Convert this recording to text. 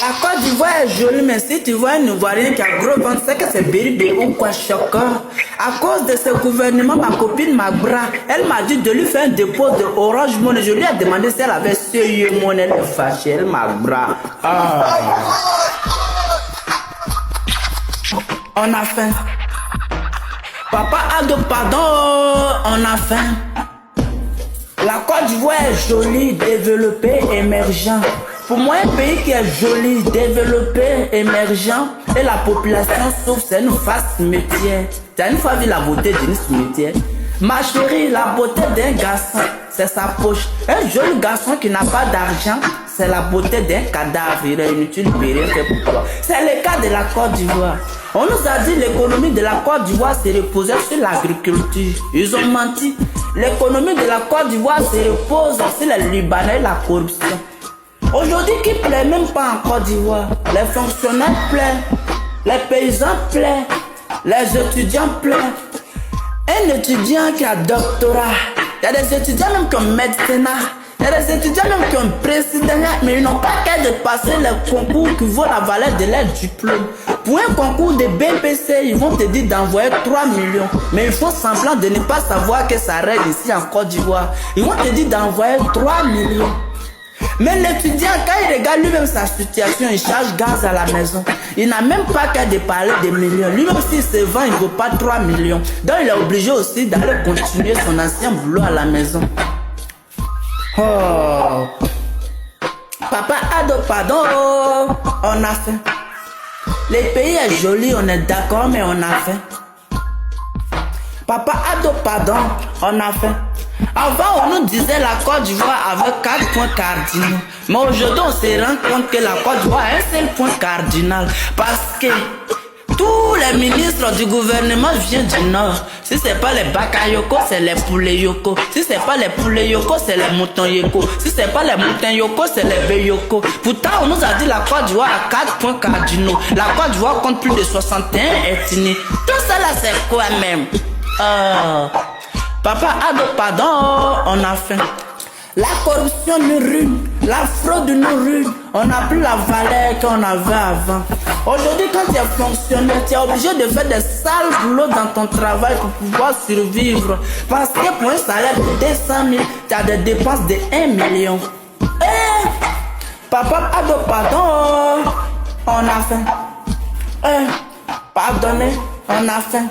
La Côte d'Ivoire est jolie, mais si tu vois un Ivoirien qui a gros ventre, c'est que c'est Béribé ou quoi choquant. À cause de ce gouvernement, ma copine Magbra, elle m'a dit de lui faire un dépôt de Orange Money. Je lui ai demandé si elle avait sérieux monnaie, elle est fâchée, elle Magbra. Ah. On a faim. Papa a de pardon, on a faim. La Côte d'Ivoire est jolie, développée, émergent. Pour moi, un pays qui est joli, développé, émergent, et la population souffre, c'est une vaste métier. Tu as une fois vu la beauté d'une métier? Ma chérie, la beauté d'un garçon, c'est sa poche. Un joli garçon qui n'a pas d'argent, c'est la beauté d'un cadavre. Il est inutile de rien faire pour toi. C'est le cas de la Côte d'Ivoire. On nous a dit l'économie de la Côte d'Ivoire se reposait sur l'agriculture. Ils ont menti. L'économie de la Côte d'Ivoire se repose sur les Libanais et la corruption. Aujourd'hui, qui plaît même pas en Côte d'Ivoire? Les fonctionnaires plaignent, les paysans plaignent, les étudiants plaignent. Un étudiant qui a doctorat, il y a des étudiants même qui ont médecin, il y a des étudiants même qui ont président, mais ils n'ont pas qu'à de passer les concours qui vaut la valeur de leur diplôme. Pour un concours de BPC, ils vont te dire d'envoyer 3 millions. Mais ils font semblant de ne pas savoir que ça règle ici en Côte d'Ivoire. Ils vont te dire d'envoyer 3 millions. Mais l'étudiant, quand il regarde lui-même sa situation, il charge gaz à la maison. Il n'a même pas qu'à de parler des millions. Lui-même, s'il se vend, il ne vaut pas 3 millions. Donc, il est obligé aussi d'aller continuer son ancien boulot à la maison. Oh. Papa a de pardon, on a faim. Le pays est joli, on est d'accord, mais on a faim. Papa a de pardon, on a faim. Avant, on nous disait la Côte d'Ivoire avait 4 points cardinaux. Mais aujourd'hui, on se rend compte que la Côte d'Ivoire a un seul point cardinal. Parce que tous les ministres du gouvernement viennent du Nord. Si ce n'est pas les Bakayoko, c'est les poulets Yoko. Si ce n'est pas les poulets Yoko, c'est les moutons Yoko. Si ce n'est pas les moutons Yoko, c'est les Beyoko. Pourtant, on nous a dit la Côte d'Ivoire a 4 points cardinaux. La Côte d'Ivoire compte plus de 61 ethnies. Tout ça là, c'est quoi même? Papa a de pardon, on a faim. La corruption nous ruine, la fraude nous ruine. On n'a plus la valeur qu'on avait avant. Aujourd'hui, quand tu es fonctionnaire, tu es obligé de faire des sales boulots dans ton travail pour pouvoir survivre. Parce que pour un salaire de 200 000, tu as des dépenses de 1 million. Papa a de pardon, on a faim. Pardonnez, on a faim.